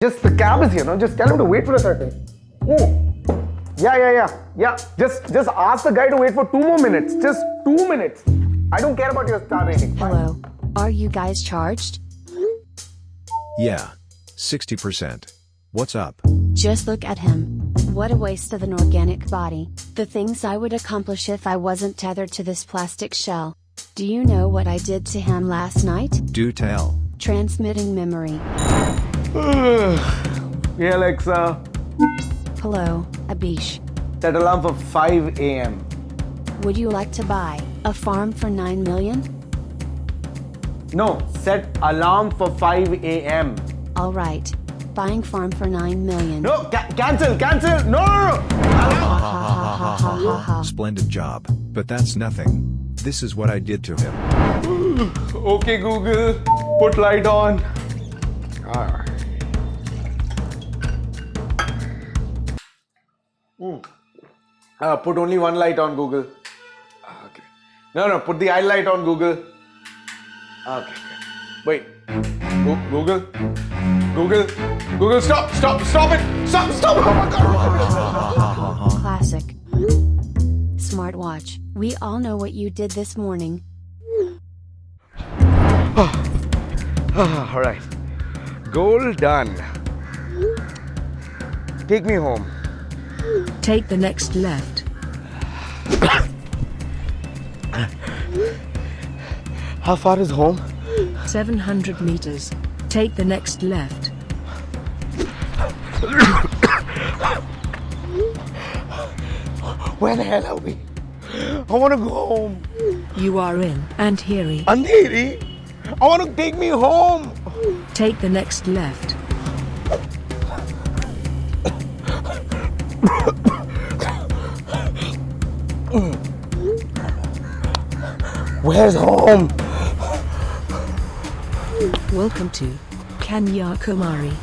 Just the cab is here, no? Just tell him to wait for a second. Yeah. Just ask the guy to wait for 2 more minutes. Just 2 minutes. I don't care about your star rating. Hello. Are you guys charged? Yeah. 60%. What's up? Just look at him. What a waste of an organic body. The things I would accomplish if I wasn't tethered to this plastic shell. Do you know what I did to him last night? Do tell. Transmitting memory. Hey Alexa, Hello, Abish. set alarm for 5 a.m. Would you like to buy a farm for 9 million? No, set alarm for 5 a.m. Alright. Buying farm for 9 million. No, cancel. No. Splendid job. But that's nothing. This is what I did to him. Okay, Google, put light on. Put only one light on, Google. Okay. No, put the eye light on, Google. Okay. Wait. Google, stop it! Stop! Oh my God! Classic. Smartwatch. We all know what you did this morning. All right. Goal done. Take me home. Take the next left. How far is home? 700 meters. Take the next left. Where the hell are we? I want to go home. You are in Andheri. Andheri? I want to take me home. Take the next left. Where's home? Welcome to Kanyakumari.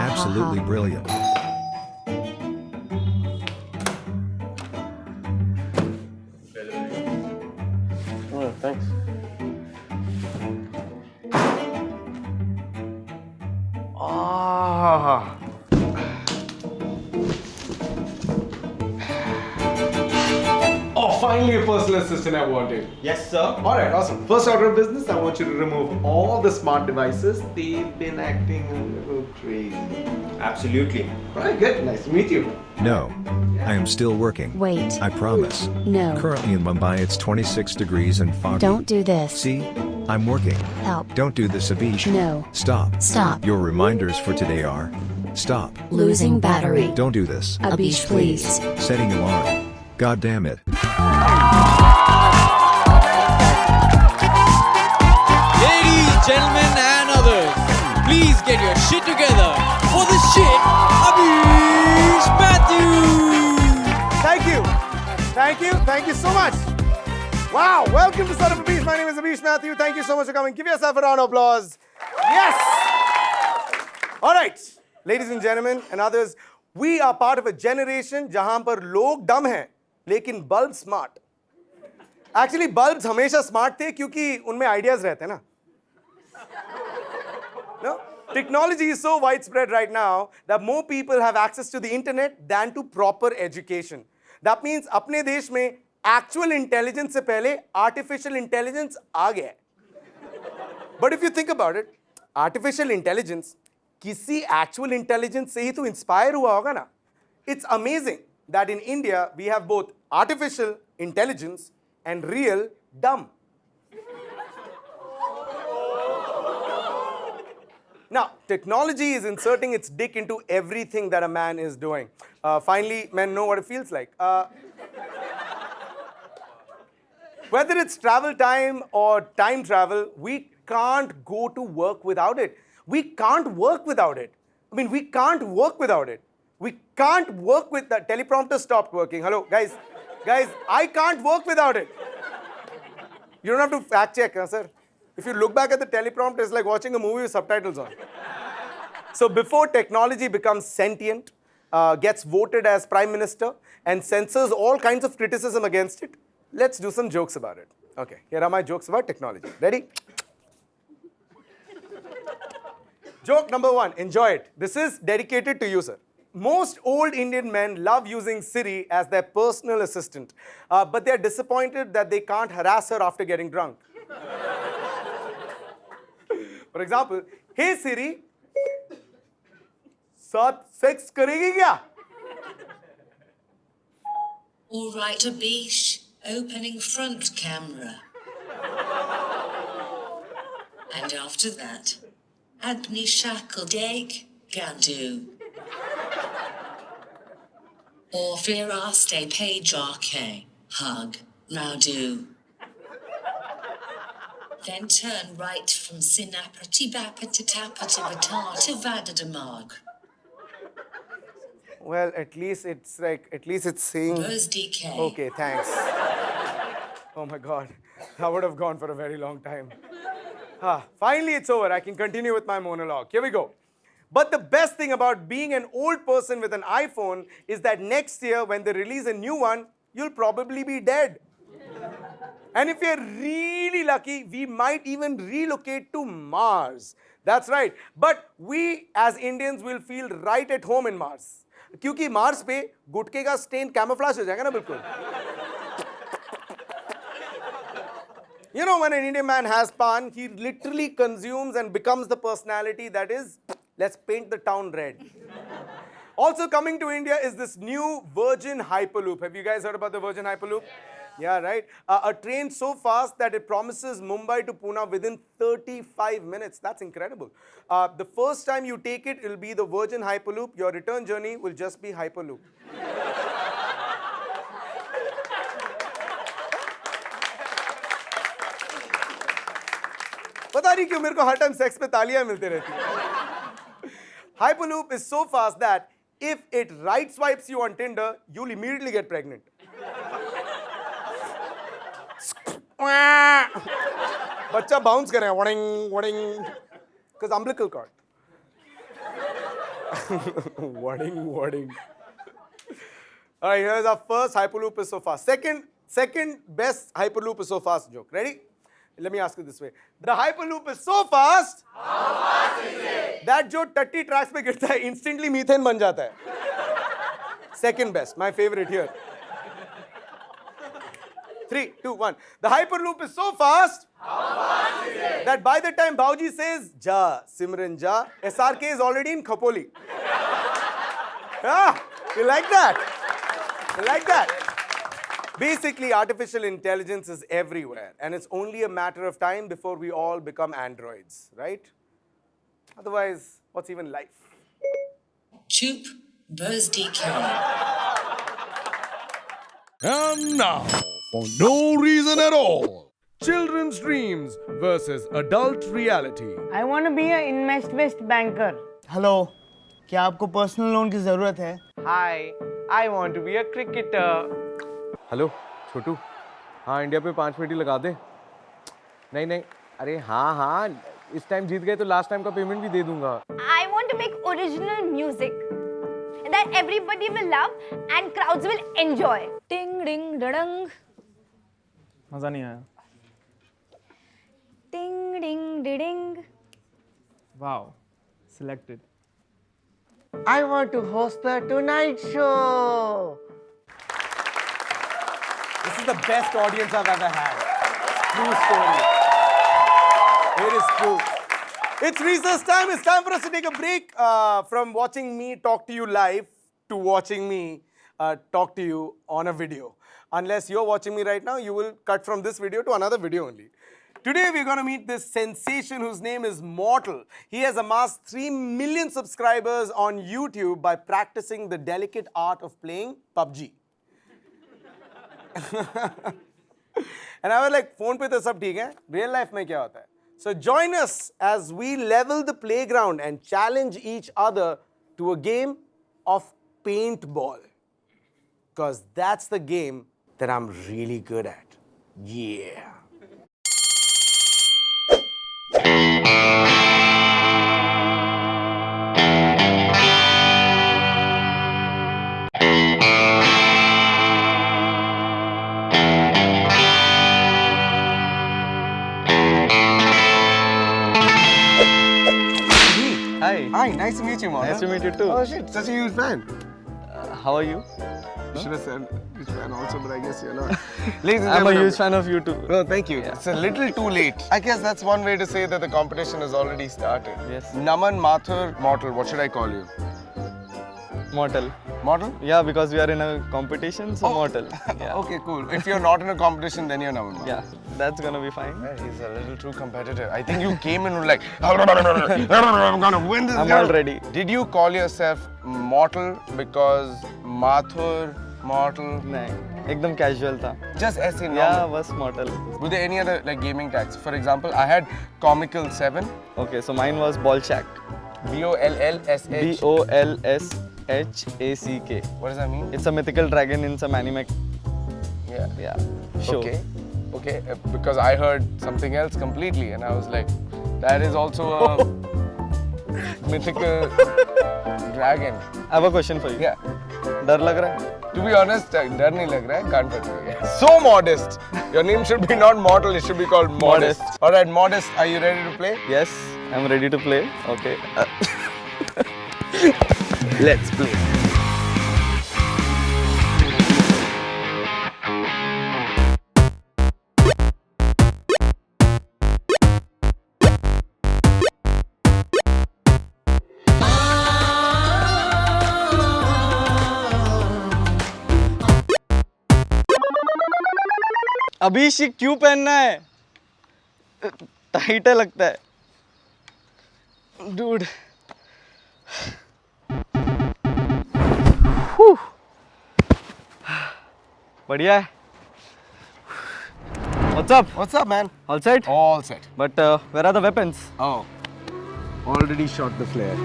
Absolutely brilliant. Oh, thanks. Oh, finally a personal assistant I wanted. Yes, sir. Alright, awesome. First order of business, I want you to remove all the smart devices. They've been acting a little crazy. Absolutely. Alright, good. Nice to meet you. No. I am still working. Wait. I promise. No. Currently in Mumbai it's 26 degrees and foggy. Don't do this. See? I'm working. Help. Don't do this, Abish. No. Stop. Stop. Your reminders for today are: stop. Losing battery. Don't do this. Abish, please. Setting alarm. God damn it. Ladies, gentlemen, and others, please get your shit together for the shit, Abish Matthews. Thank you so much. Wow, welcome to Son of Abish. My name is Abish Matthew. Thank you so much for coming. Give yourself a round of applause. Yes. All right, ladies and gentlemen and others, we are part of a generation जहां पर लोग dumb हैं, लेकिन bulb smart. Actually, bulbs हमेशा smart थे क्योंकि उनमें ideas रहते हैं ना. No? Technology is so widespread right now that more people have access to the internet than to proper education. That means अपने देश में actual intelligence से पहले artificial intelligence आ गया है. But if you think about it, artificial intelligence किसी actual intelligence से ही तो inspire हुआ होगा ना. It's amazing that in India we have both artificial intelligence and real dumb. Now, technology is inserting its dick into everything that a man is doing. Finally, men know what it feels like. Whether it's travel time or time travel, we can't go to work without it. We can't work without it. I mean, we can't work without it. We can't work with the teleprompter stopped working. Hello, guys, I can't work without it. You don't have to fact check, sir. If you look back at the teleprompter, it's like watching a movie with subtitles on. So before technology becomes sentient, gets voted as prime minister, and censors all kinds of criticism against it, let's do some jokes about it. Okay, here are my jokes about technology. Ready? Joke number 1. Enjoy it. This is dedicated to you, sir. Most old Indian men love using Siri as their personal assistant, but they're disappointed that they can't harass her after getting drunk. For example, hey Siri, साथ sex करेगी क्या? All right, Abish. Opening front camera. And after that, Agni shackled egg, Gandu. Or Firaste page RK, hug, now do. Then turn right from Sinapati Bapa to Tapati Batar to Vadadamag. Well, at least it's saying. Buzz DK. Okay, thanks. Oh my God, that would have gone for a very long time. Finally, it's over. I can continue with my monologue. Here we go. But the best thing about being an old person with an iPhone is that next year, when they release a new one, you'll probably be dead. And if you're really lucky, we might even relocate to Mars. That's right. But we as Indians will feel right at home in Mars. क्योंकि Mars पे गुटके का stand camouflage हो जाएगा ना बिल्कुल. You know, when an Indian man has pan, he literally consumes and becomes the personality that is, let's paint the town red. Also coming to India is this new Virgin Hyperloop. Have you guys heard about the Virgin Hyperloop? Yeah, right. A train so fast that it promises Mumbai to Pune within 35 minutes. That's incredible. The first time you take it, it'll be the Virgin Hyperloop. Your return journey will just be Hyperloop. पता नहीं क्यों मेरे को हर time sex पे तालियां मिलते रहती हैं. Hyperloop is so fast that if it right swipes you on Tinder, you'll immediately get pregnant. बच्चा bounce कर रहे हैं, wedding wedding, because umbilical cord. Wording. All right, here's our first Hyperloop is so fast. Second best Hyperloop is so fast joke. Ready? Let me ask you this way. The Hyperloop is so fast. How fast is it? That जो टट्टी tracks पे गिरता है, instantly methane बन जाता है. Second best, my favorite here. 3, 2, 1. The Hyperloop is so fast. How fast is it? That by the time Bauji says, Ja, Simran Ja, SRK is already in Khopoli. Yeah, you like that? You like that? Basically, artificial intelligence is everywhere, and it's only a matter of time before we all become androids, right? Otherwise, what's even life? Choop, Buzz DK. And now, for no reason at all, children's dreams versus adult reality. I want to be an invest banker. Hello, क्या आपको personal loan की ज़रूरत है? Hi, I want to be a cricketer. Hello Chhotu, हाँ India पे 5 minute ही लगा दे. नहीं अरे हाँ इस टाइम जीत गए तो लास्ट टाइम का पेमेंट भी दे दूंगा. I want to make original music that everybody will love and crowds will enjoy. Ding ding dang. मजा नहीं आया. Ding ding ding. Wow, selected. I want to host the Tonight Show. This is the best audience I've ever had. True story. It is true. It's recess time. It's time for us to take a break from watching me talk to you live to watching me talk to you on a video. Unless you're watching me right now, you will cut from this video to another video only. Today, we're going to meet this sensation whose name is Mortal. He has amassed 3 million subscribers on YouTube by practicing the delicate art of playing PUBG. And I was like, phone pe to sab theek hai, real life mein kya hota hai? So join us as we level the playground and challenge each other to a game of paintball. Because that's the game that I'm really good at. Yeah. Hi. Hi, nice to meet you, Mona. Nice to meet you too. Oh shit, such a huge fan. How are you? You should have said huge fan also, but I guess you're not. Ladies and I'm a gentlemen, huge fan of you too. Oh, thank you. It's a little too late. I guess that's one way to say that the competition has already started. Yes. Naman, Mathur, Mortal, what should I call you? Mortal. Mortal? Yeah, because we are in a competition, so mortal. Yeah. Okay, cool. If you're not in a competition, then you're Naman. Mortal. Yeah, that's gonna be fine. Yeah, he's a little too competitive. I think you came in like, I'm gonna win this. I'm all ready. Did you call yourself Mortal because Mathur, Mortal? No, एकदम casual था. Just ऐसे normal. Yeah, was mortal. Were there any other like gaming tags? For example, I had Comical 7. Okay, so mine was Bolshak. B-O-L-L-S-H. B-O-L-S-H-A-C-K. What does that mean? It's a mythical dragon in some anime. Yeah. Show. Okay. Because I heard something else completely, and I was like, that is also a mythical dragon. I have a question for you. Yeah. डर लग रहा है? To be honest, डर नहीं लग रहा है. Can't touch me. So modest. Your name should be not Mortal. It should be called Modest. All right, Modest. Are you ready to play? Yes, I'm ready to play. Okay. Let's play. Abhish ये क्यों पहनना है? Tight है लगता है. Dude. बढ़िया है. What's up? What's up, man? All set? All set. But where are the weapons? Oh, already shot the flare.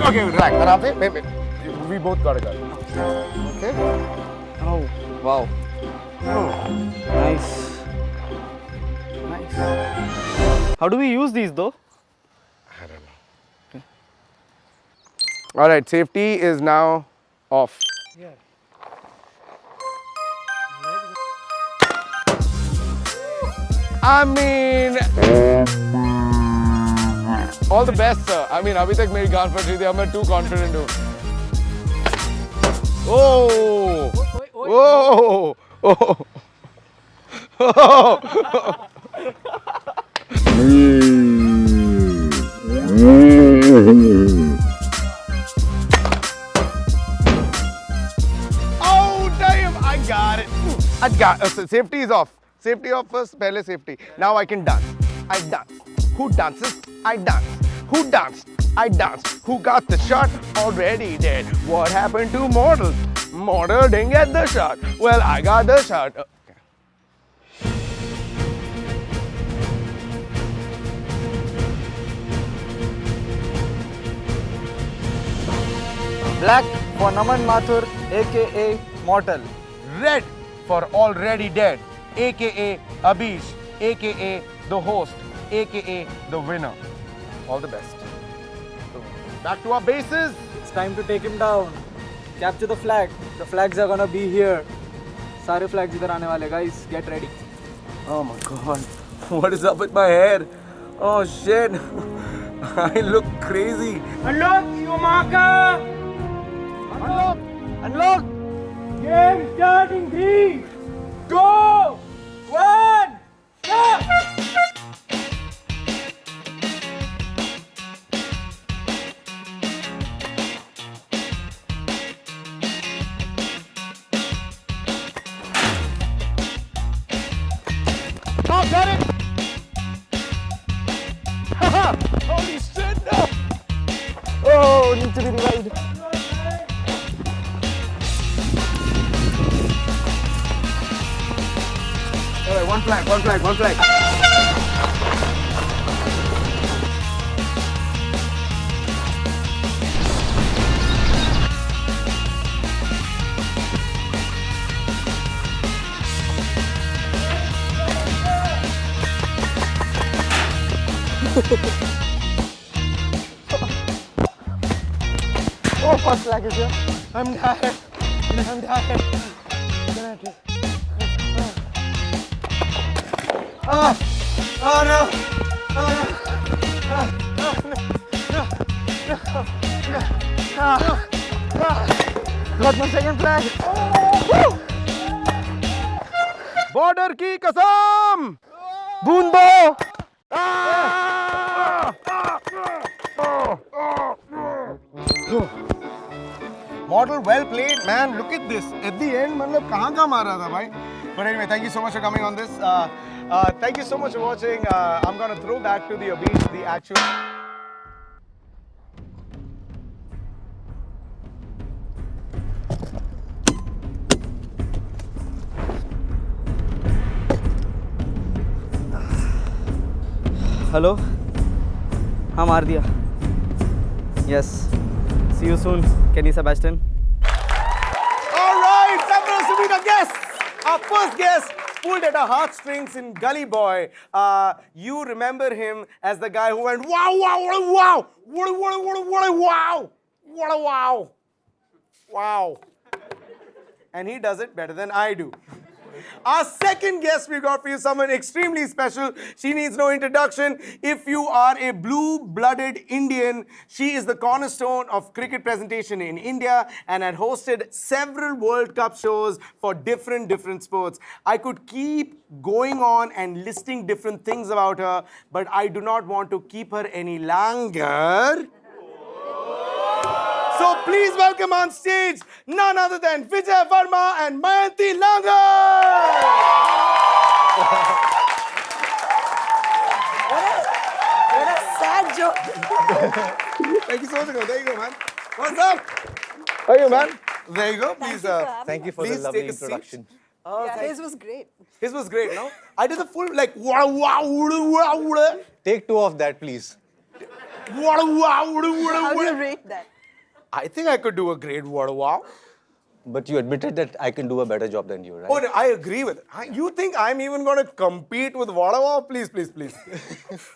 Okay, relax. Wait. We both got a gun. Okay? Oh, wow. Nice. How do we use these though? I don't know. All right, safety is now off. Yeah. I mean, all the best, sir. I mean, अभी तक मेरी गान फट रही थी. I'm too confident हूँ. Oh! Oh! Oh, damn! I got it. Safety is off. Safety off first. पहले safety. Now I can dance. I dance. Who dances? I dance. Who danced? I danced. Who got the shot? Already dead. What happened to Mortal? Mortal didn't get the shot. Well, I got the shot. Black for Naman Mathur, aka Mortal. Red for already dead, aka Abhish, aka the host, aka the winner. All the best. So, back to our bases. It's time to take him down. Capture the flag. The flags are gonna be here. सारे flags इधर आने वाले, guys. Get ready. Oh my god. What is up with my hair? Oh shit. I look crazy. Unlock your marker! Unlock! Unlock! Game start in 3, 2, 1, stop! Oh, got it! Holy shit, no! Oh, need to be revived. Alright, one flag. Oh, first flag is here. I'm tired. I'm tired. Oh no! Got my second flag. Border की कसम. बूंदो. Model, well played, man. Look at this. At the end, मतलब कहाँ मारा था भाई? But anyway, thank you so much for coming on this. Thank you so much for watching. I'm gonna throw back to the Abhi, the actual. Hello हाँ मार दिया yes C you soon केनी Sebastian All right, several Sabina guests. Our first guest pulled at our heartstrings in Gully Boy. You remember him as the guy who went, wow, wow, what a wow, what a wow, what a wow, wow. And he does it better than I do. Our second guest we got for you, someone extremely special. She needs no introduction. If you are a blue-blooded Indian, she is the cornerstone of cricket presentation in India and had hosted several World Cup shows for different sports. I could keep going on and listing different things about her, but I do not want to keep her any longer. So please welcome on stage none other than Vijay Verma and Mayanti Langar. What a sad joke. Thank you so much. There you go, man. What's up? How are you, man? There you go. Please, Thank you for the lovely introduction. His was great. His was great, no? I did the full wow. Take 2 of that, please. How do you rate that? I think I could do a great wow. But you admitted that I can do a better job than you, right? Oh, no, I agree with it. You think I'm even going to compete with wow? Please.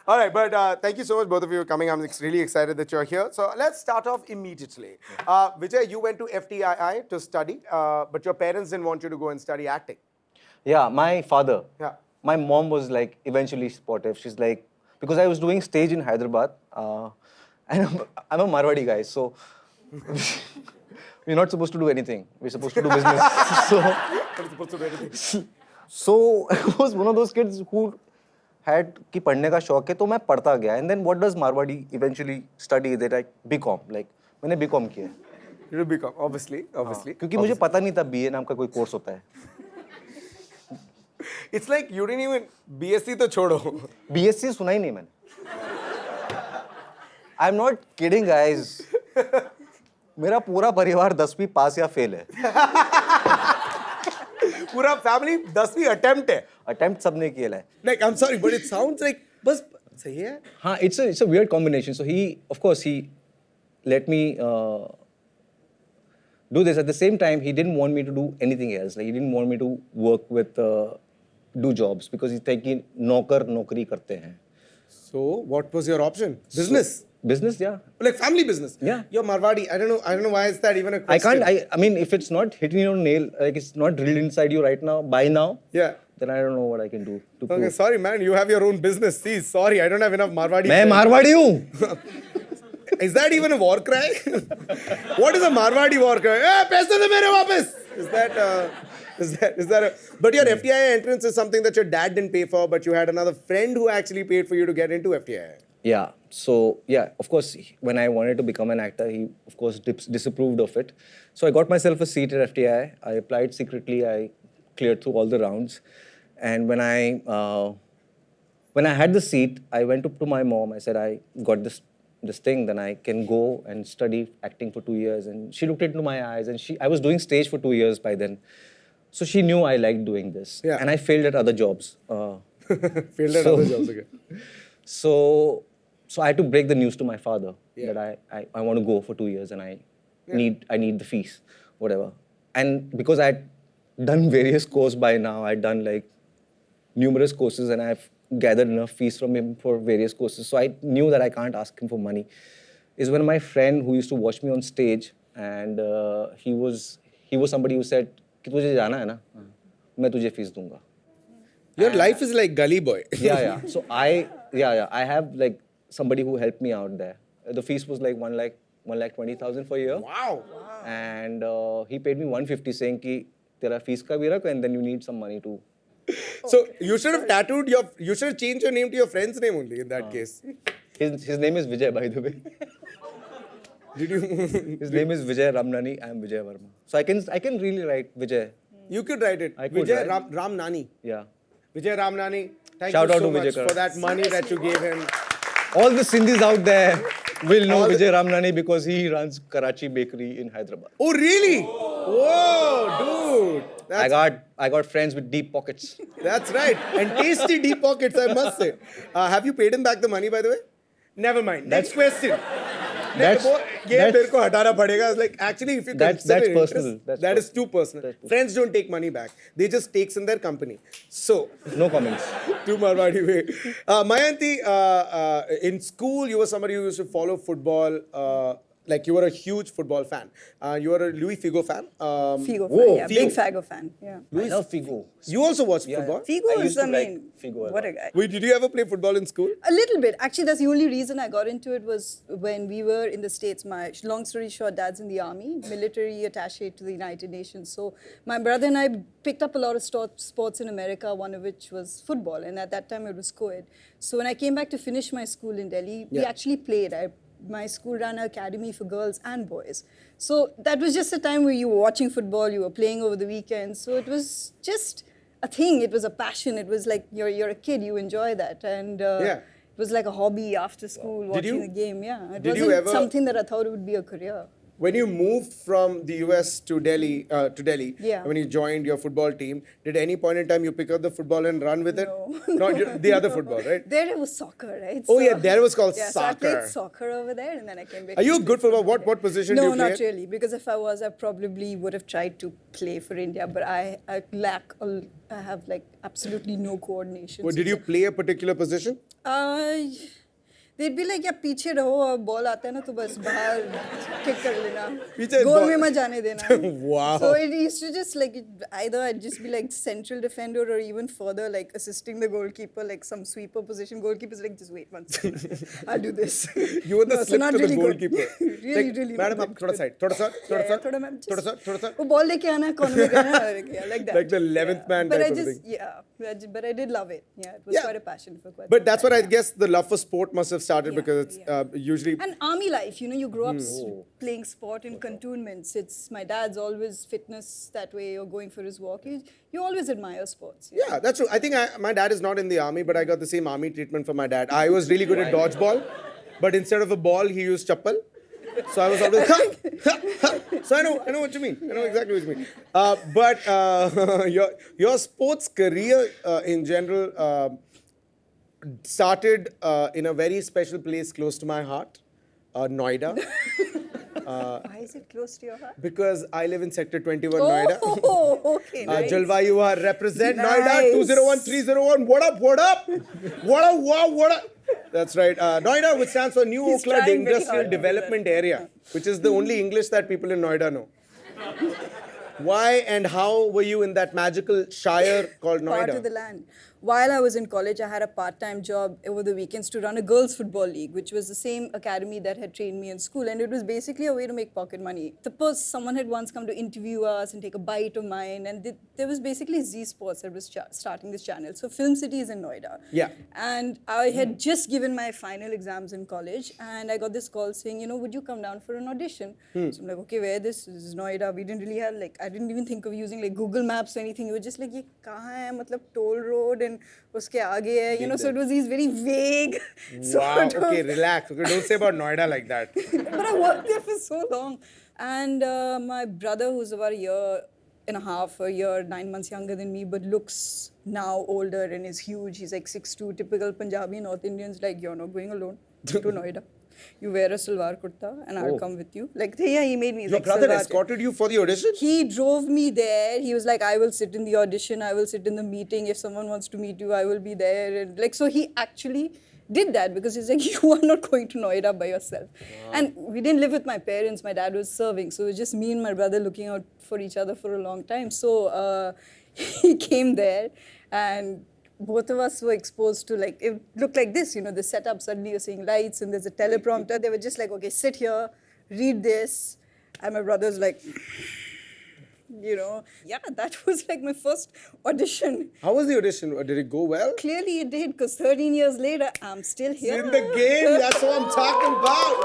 All right, but thank you so much, both of you, for coming. I'm really excited that you're here. So let's start off immediately. Vijay, you went to FTII to study, but your parents didn't want you to go and study acting. Yeah, my father. Yeah. My mom was like eventually supportive. She's like, because I was doing stage in Hyderabad, and I'm a Marwadi guy, so we're not supposed to do anything. We're supposed to do business. So I was one of those kids who had कि पढ़ने का शौक है, तो मैं पढ़ता गया. And then what does Marwadi eventually study? They like BCom. Like मैंने BCom किया. You did BCom, obviously. क्योंकि मुझे पता नहीं था BA नाम का कोई कोर्स होता है. It's like you didn't even BSc तो छोड़ो. BSc सुना ही नहीं मैंने. I'm not kidding, guys. मेरा पूरा परिवार 10वीं पास या फेल है. पूरा फैमिली 10वीं अटेम्प्ट है. अटेम्प्ट सबने किया है. Like I'm sorry, but it sounds like बस सही है. हाँ, it's a weird combination. So he let me do this. At the same time, he didn't want me to do anything else. Like he didn't want me to work with do jobs because he's thinking नौकरी करते हैं. So what was your option? Business. Business, yeah. Like family business. Yeah. You're Marwadi. I don't know why is that even a question. I mean, if it's not hitting your nail, like it's not drilled inside you right now, by now, yeah, then I don't know what I can do to okay, prove. sorry, man. You have your own business. See, sorry, I don't have enough Marwadi. मैं Marwadi हूँ. Is that even a war cry? What is a Marwadi war cry? Hey, पैसे दे मेरे वापस. Is that a... But your FTI entrance is something that your dad didn't pay for, but you had another friend who actually paid for you to get into FTI. Yeah. So, yeah, of course, when I wanted to become an actor, he, of course, disapproved of it. So I got myself a seat at FTI. I applied secretly. I cleared through all the rounds. And when I had the seat, I went up to my mom. I said, I got this thing, then I can go and study acting for 2 years. And she looked into my eyes, and I was doing stage for 2 years by then. So she knew I liked doing this. Yeah. And I failed at other jobs. Failed at other jobs, okay. So I had to break the news to my father that I want to go for 2 years and I need the fees, whatever. And because I had done various courses by now, I'd done like numerous courses and I've gathered enough fees from him for various courses. So I knew that I can't ask him for money. Is when my friend who used to watch me on stage and he he was somebody who said कि तुझे जाना है ना, मैं तुझे fees दूंगा. Your life is like gully boy. Yeah. So I have like somebody who helped me out there. The fees was like 1,20,000 for a year. Wow. And he paid me 150 saying कि तेरा fees का भी रख and then you need some money to. So you should have you should have changed your name to your friend's name only in that case. His name is Vijay, by the way. Did you? His name is Vijay Ramnani. I am Vijay Verma. So I can really write Vijay. You could write it. I could Vijay write. Ramnani. Yeah. Vijay Ramnani. Thank Shout you out so to much Vijay Karan. for that money that you gave him. All the Sindhis out there will know Vijay Ramnani because he runs Karachi Bakery in Hyderabad. Oh really? Whoa, dude. I got friends with deep pockets. That's right. And tasty deep pockets, I must say. Have you paid him back the money, by the way? Never mind. Next question. मेरे को हटाना पड़ेगा. Like actually, if you consider that's it, personal. That is too personal. Friends don't take money back. They just takes in their company. So no comments. Too Marwadi way. Mayanti, in school you were somebody who used to follow football. Like you were a huge football fan. You were a Luis Figo fan. Figo fan, yeah. Big Figo fan, yeah. I love Figo. You also watched football? Figo is, what a guy. Wait, did you ever play football in school? A little bit. Actually, that's the only reason I got into it was when we were in the States. My long story short, dad's in the army, military attaché to the United Nations. So my brother and I picked up a lot of sports in America, one of which was football. And at that time, it was co-ed. So when I came back to finish my school in Delhi, we actually played. My school ran an academy for girls and boys. So that was just a time where you were watching football, you were playing over the weekends. So it was just a thing. It was a passion. It was like you're a kid, you enjoy that. And it was like a hobby after school, watching the game. Yeah, it wasn't something that I thought it would be a career. When you moved from the US to Delhi, Yeah. when you joined your football team, did any point in time you pick up the football and run with it? Not the other football, right? There it was soccer, right? Oh yeah, there it was called soccer. So I played soccer over there and then I came back. Are you good football? What position do you play? No, not really. Because if I was, I probably would have tried to play for India. But I have like absolutely no coordination. Well, did you play a particular position? They'd be like, yeah, पीछे रहो और ball आता है ना तो बस बाहर kick कर लेना पीछे गोल में मत जाने देना. Wow. So it used to just like either I'd just be like central defender or even further like assisting the goalkeeper, like some sweeper position. Goalkeeper's like, just wait one second, I'll do this. You were the slip to the goalkeeper. really Madam, not थोड़ा side, थोड़ा सा. वो ball लेके आना कौन में करना like that. Like the 11th man but type I of just thing. but I did love it. Yeah, it was quite a passion for quite. But that's what I guess the love for sport must have started because it's usually. And army life, you grow up playing sport in cantonments. It's my dad's always fitness that way or going for his walk. You always admire sports. Yeah, that's true. I think my dad is not in the army, but I got the same army treatment for my dad. I was really good at dodgeball, but instead of a ball, he used chappal. So I was always, So I know what you mean. I know exactly what you mean. But your sports career in general started in a very special place close to my heart, Noida. Why is it close to your heart? Because I live in Sector 21, Noida. Oh, okay, nice. Jalvayuha represent Nice. Noida 201301. What up? What up? What up? Wow, what up? That's right. Noida, which stands for New He's Oakland trying very Industrial hard. Development Area, which is the only English that people in Noida know. Why and how were you in that magical shire called Noida? Part of the land. While I was in college, I had a part-time job over the weekends to run a girls' football league, which was the same academy that had trained me in school. And it was basically a way to make pocket money. Suppose someone had once come to interview us and take a bite of mine. And there was basically Z Sports that was starting this channel. So Film City is in Noida. Yeah. And I had just given my final exams in college. And I got this call saying, would you come down for an audition? So I'm like, okay, where this? This is Noida. We didn't really have, I didn't even think of using Google Maps or anything. We were just like, ye kahan hai? Matlab toll road and uske aage hai. So it was these very vague Wow, okay, relax. Okay, don't say about Noida like that. But I worked there for so long. And my brother, who's about a year and a half, 9 months younger than me, but looks now older and is huge. He's like 6'2", typical Punjabi North Indians, like, you're not going alone to Noida. You wear a salwar kurta and I'll come with you. He made me. Your brother escorted you for the audition? He drove me there. He was like, I will sit in the audition. I will sit in the meeting. If someone wants to meet you, I will be there. And so he actually did that because he's like, you are not going to Noida by yourself. And we didn't live with my parents. My dad was serving. So it was just me and my brother looking out for each other for a long time. So he came there and both of us were exposed to like, it looked like this, you know, the setup, suddenly you're seeing lights and there's a teleprompter. They were just like, okay, sit here, read this. And my brother's like, you know, yeah, that was like my first audition. How was the audition? Did it go well? Clearly it did, because 13 years later, I'm still here. In the game, that's what I'm talking about.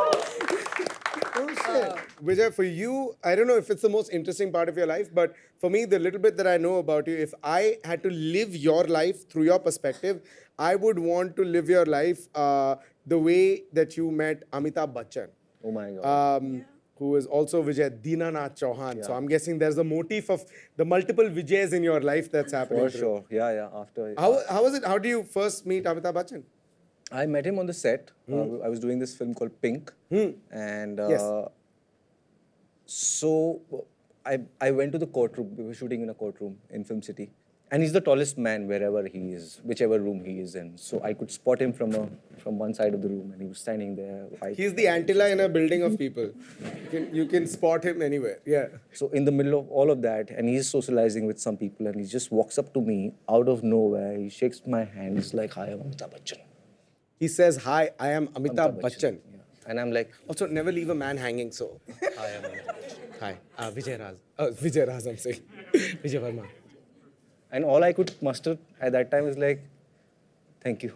Oh, shit. Vijay, for you, I don't know if it's the most interesting part of your life, but for me, the little bit that I know about you, if I had to live your life through your perspective, I would want to live your life the way that you met Amitabh Bachchan. Oh my God. Who is also Vijay Dinanath Chauhan. So I'm guessing there's a motif of the multiple Vijays in your life that's happening. For sure. Yeah. After. How was it? How did you first meet Amitabh Bachchan? I met him on the set. I was doing this film called Pink. And so I went to the courtroom. We were shooting in a courtroom in Film City. And he's the tallest man wherever he is, whichever room he is in. So I could spot him from one side of the room and he was standing there. He's the Antilla in a building of people. You can spot him anywhere. Yeah. So in the middle of all of that, and he's socializing with some people and he just walks up to me out of nowhere. He shakes my hand. He's like, hi, I'm Amitabh Bachchan. He says, hi, I am Amitabh Bachchan. Yeah. And I'm like... Also, never leave a man hanging, so... Hi, I'm Amitabh Bachchan. Hi, Vijay Raz. Vijay Raz, I'm saying. Vijay Verma. And all I could muster at that time was like, thank you.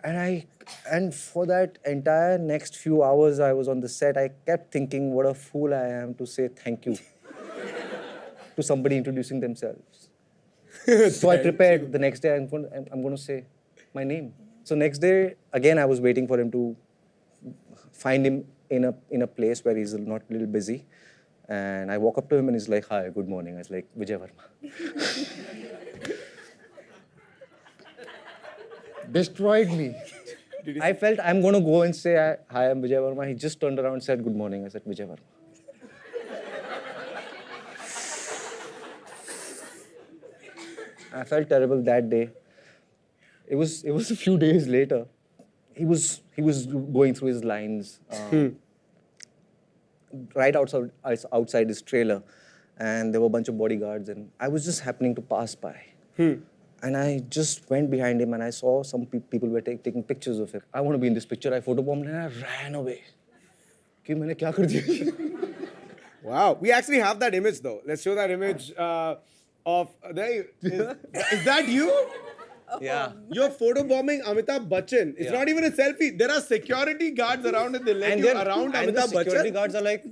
And for that entire next few hours I was on the set, I kept thinking what a fool I am to say thank you to somebody introducing themselves. So I prepared. The next day I'm going to say my name. So next day, again, I was waiting for him to find him in a place where he's not a little busy. And I walk up to him and he's like, hi, good morning. I was like, Vijay Verma. Destroyed me. I felt I'm going to go and say, hi, I'm Vijay Verma. He just turned around and said, good morning. I said, Vijay Verma. I felt terrible that day. It was a few days later. He was going through his lines. Right outside his trailer, and there were a bunch of bodyguards, and I was just happening to pass by. And I just went behind him, and I saw some people were taking pictures of him. I want to be in this picture. I photobombed, and I ran away. Wow, we actually have that image though. Let's show that image of there. Is that you? Yeah. You're photobombing Amitabh Bachchan. It's not even a selfie. There are security guards around and they let you around Amitabh the security Bachchan. guards are like,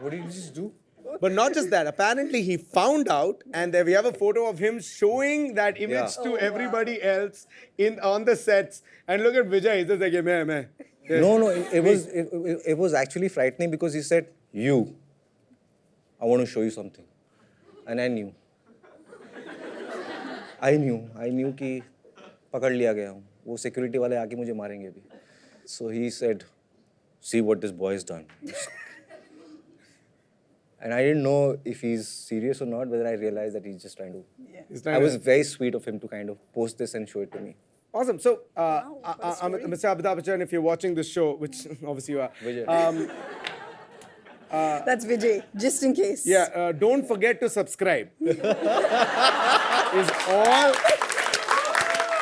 what did you just do? But not just that. Apparently he found out, and there we have a photo of him showing that image to everybody else on the sets. And look at Vijay. He's just like, yeah, man. Yeah. No, it was actually frightening because he said, you, I want to show you something. And I knew. I knew कि पकड़ लिया गया हूँ. वो security वाले आके मुझे मारेंगे भी. So he said, see what this boy has done. And I didn't know if he's serious or not, whether I realized that he's just trying to... Yeah. It was very sweet of him to kind of post this and show it to me. Awesome. So, Mr. Amitabh Bachchan, if you're watching this show, which obviously you are... Vijay. That's Vijay, just in case. Yeah, don't forget to subscribe.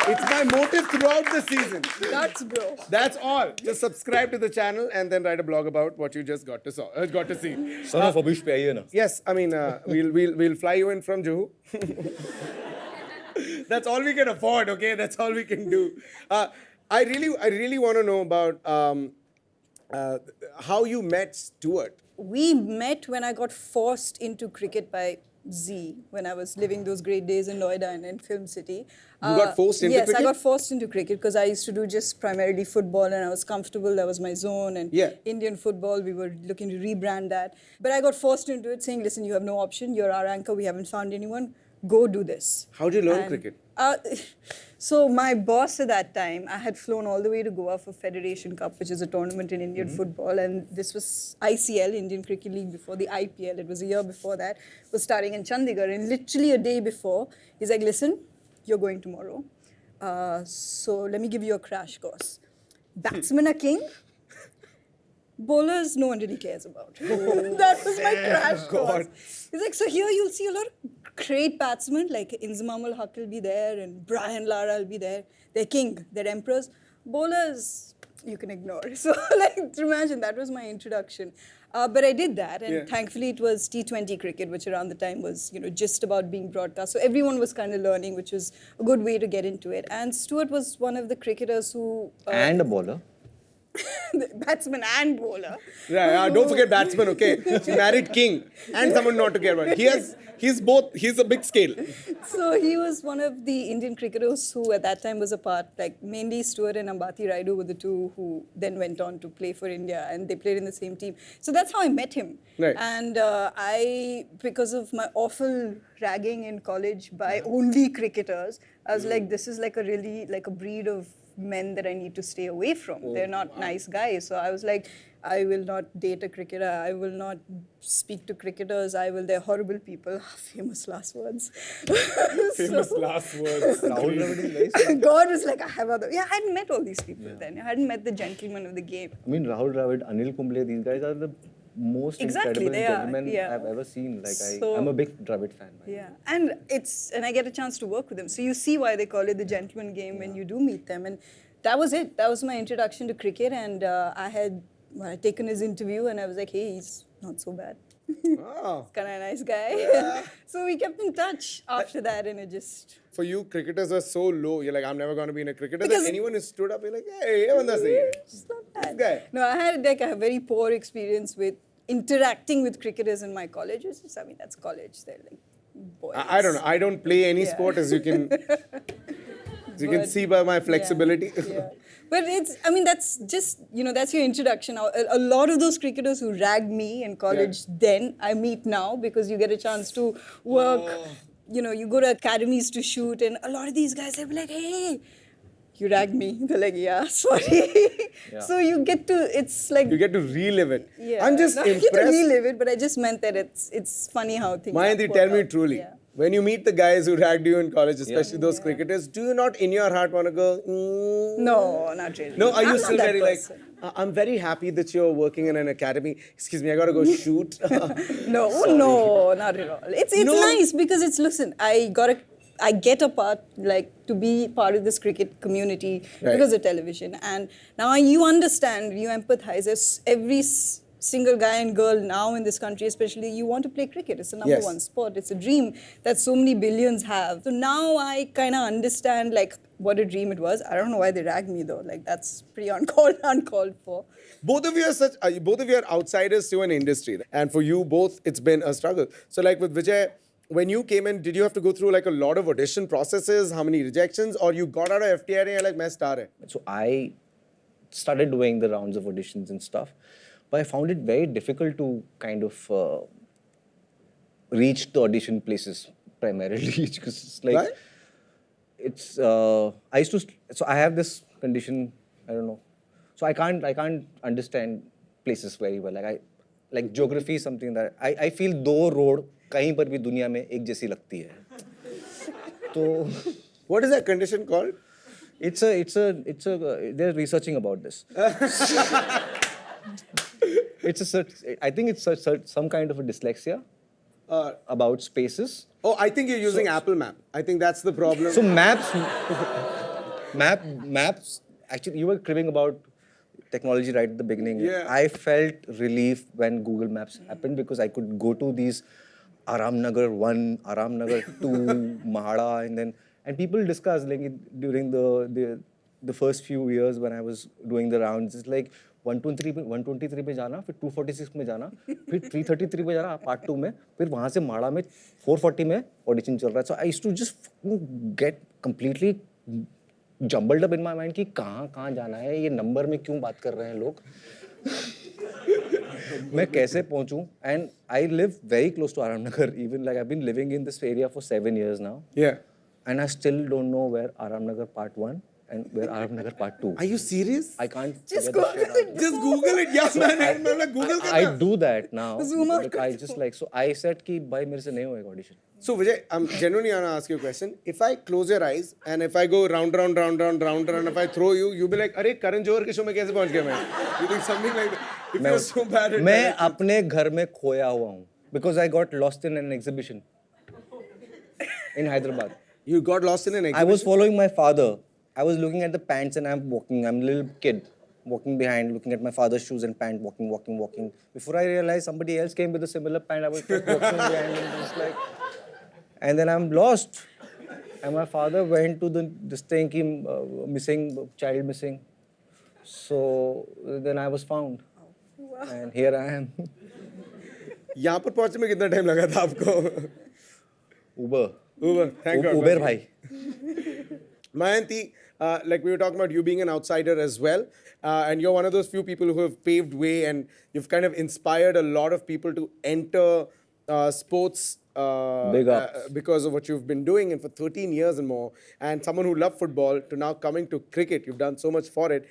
It's my motive throughout the season. Nuts, bro. That's all. Just subscribe to the channel and then write a blog about what you just got to see. Son of Abish pe aiye na. Yes, I mean, we'll fly you in from Juhu. That's all we can afford, okay? That's all we can do. I really want to know about how you met Stuart. We met when I got forced into cricket by Z, when I was living those great days in Noida and in Film City. You got forced into cricket? Yes, I got forced into cricket because I used to do just primarily football and I was comfortable, that was my zone. And Indian football, we were looking to rebrand that. But I got forced into it saying, listen, you have no option, you're our anchor, we haven't found anyone, go do this. How did you learn cricket? So my boss at that time, I had flown all the way to Goa for Federation Cup, which is a tournament in Indian football, and this was ICL, Indian Cricket League, before the IPL. It was a year before that. It was starting in Chandigarh, and literally a day before, he's like, "Listen, you're going tomorrow. So let me give you a crash course. Batsmen are king. Bowlers, no one really cares about." That was my crash course. He's like, "So here you'll see a lot of great batsmen, like Inzamam ul Haq will be there and Brian Lara will be there. They're king, they're emperors. Bowlers, you can ignore." So like, imagine, that was my introduction. But I did that, and thankfully it was T20 cricket, which around the time was, just about being broadcast. So everyone was kind of learning, which was a good way to get into it. And Stuart was one of the cricketers who... and a bowler. Batsman and bowler. Yeah, don't forget batsman, okay? She married king and someone not to care about. He's both, he's a big scale. So he was one of the Indian cricketers who at that time was a part, like mainly Stuart and Ambati Raidu were the two who then went on to play for India, and they played in the same team. So that's how I met him. Right. And because of my awful ragging in college by only cricketers, I was like, this is like a really, like a breed of men that I need to stay away from. They're not nice guys. So I was like, I will not date a cricketer. I will not speak to cricketers. They're horrible people. Famous last words. Famous last words. God was like, I have other... Yeah, I hadn't met all these people then. I hadn't met the gentlemen of the game. I mean, Rahul Dravid, Anil Kumble, these guys are the most incredible gentlemen I've ever seen. Like, I'm a big Dravid fan. Yeah, and I get a chance to work with them. So you see why they call it the gentleman game when you do meet them. And that was it. That was my introduction to cricket. And I had taken his interview, and I was like, hey, he's not so bad. Wow. He's kind of a nice guy. Yeah. So we kept in touch after that, and it just... For you, cricketers are so low. You're like, I'm never going to be in a cricketer. That anyone who stood up, you're like, hey, it's not bad. No, I had like a very poor experience with interacting with cricketers in my college. I mean, that's college. They're like boys. I don't know. I don't play any sport, as you can... You can see by my flexibility. Yeah. But that's just, that's your introduction. A lot of those cricketers who ragged me in college then, I meet now because you get a chance to work. You go to academies to shoot, and a lot of these guys, they'll be like, hey, you ragged me. They're like, yeah, sorry. So you get to, it's like... You get to relive it. Yeah. I'm just impressed. You get to relive it, but I just meant that it's funny how things Mayanti, tell me truly. Yeah. When you meet the guys who ragged you in college, especially those cricketers, do you not in your heart want to go, No, not really. No, are you still very person. I'm very happy that you're working in an academy. Excuse me, I got to go shoot. No, not at all. It's nice because listen, I get a part, like, to be part of this cricket community because of television. And now you understand, you empathize. There's every single guy and girl now in this country, especially, you want to play cricket. It's the number one sport. It's a dream that so many billions have. So now I kind of understand, like, what a dream it was. I don't know why they ragged me, though. Like, that's pretty uncalled for. Both of you are outsiders to an industry. And for you both, it's been a struggle. So, like, with Vijay, when you came in, did you have to go through, like, a lot of audition processes? How many rejections? Or you got out of FTI and you're like, main star hai? So I started doing the rounds of auditions and stuff. But I found it very difficult to kind of reach the audition places primarily because it's like it's I used to so I have this condition, I don't know, so I can't understand places very well. Like geography is something that I feel दो road कहीं पर भी दुनिया में एक जैसी लगती है. तो what is that condition called? It's a they're researching about this. I think it's some kind of a dyslexia about spaces. Oh, I think you're using Apple Map. I think that's the problem. So maps. Actually, you were cribbing about technology right at the beginning. Yeah. I felt relief when Google Maps happened because I could go to these Aram Nagar 1, Aram Nagar 2, Mahada, and people discuss like during the first few years when I was doing the rounds. It's like 123 पे जाना, फिर 246 में जाना, फिर 333 पे जाना part 2 में, फिर वहाँ से माड़ा में 440 में audition चल रहा है. So I used to just get completely jumbled up in my mind कि कहाँ जाना है, ये number में क्यों बात कर रहे हैं लोग, मैं कैसे पहुँचूँ? And I live very close to Aram Nagar, even like I've been living in this area for 7 years now. Yeah. and I still don't know where Aram Nagar Part 1 and where Aram Nagar Part 2. Are you serious? I can't Just figure the shit Google out. it. Just Google it. Yeah, man. I'm like, Google I karna. do that now. Zoom out Like, I just like, so I said कि भाई मेरे से नहीं होएगा audition. So Vijay, I'm genuinely gonna ask you a question. If I close your eyes and if I go round, and if I throw you, you'll be like, "अरे करण जौहर के show में कैसे पहुंच गया मैं?" You think something like that. If you're so bad at मैं that. अपने घर में खोया हुआ हूँ because I got lost in an exhibition in Hyderabad. You got lost in an exhibition. I was following my father. I was looking at the pants and I'm walking. I'm a little kid walking behind, looking at my father's shoes and pant, walking. Before I realized somebody else came with a similar pant, I was just walking behind and just like, and then I'm lost. And my father went to this thing, child missing. So then I was found. And here I am. यहाँ पर पहुंचने में कितना time लगा था आपको? Uber, thank God. Uber bhai. Mayanti, like we were talking about you being an outsider as well, and you're one of those few people who have paved way and you've kind of inspired a lot of people to enter sports Big ups. because of what you've been doing and for 13 years and more, and someone who loved football to now coming to cricket. You've done so much for it.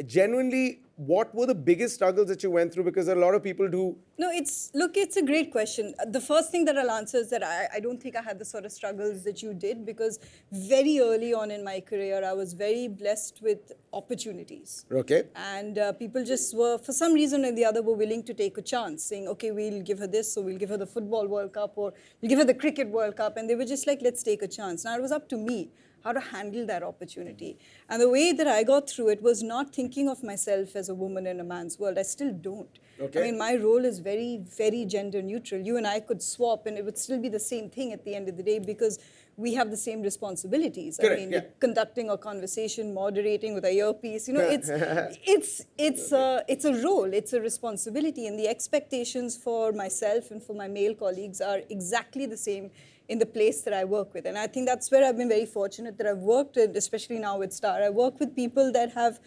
Genuinely, what were the biggest struggles that you went through? Because there are a lot of people who... No, it's a great question. The first thing that I'll answer is that I don't think I had the sort of struggles that you did, because very early on in my career, I was very blessed with opportunities. Okay. And people just were, for some reason or the other, were willing to take a chance, saying, okay, we'll give her this, or we'll give her the Football World Cup, or we'll give her the Cricket World Cup. And they were just like, let's take a chance. Now, it was up to me how to handle that opportunity. And the way that I got through it was not thinking of myself as a woman in a man's world. I still don't. Okay. I mean, my role is very, very gender neutral. You and I could swap and it would still be the same thing at the end of the day, because we have the same responsibilities. Correct, I mean, yeah. conducting a conversation, moderating with a earpiece, it's a role, it's a responsibility, and the expectations for myself and for my male colleagues are exactly the same in the place that I work with. And I think that's where I've been very fortunate that I've worked with, especially now with Star. I work with people that have,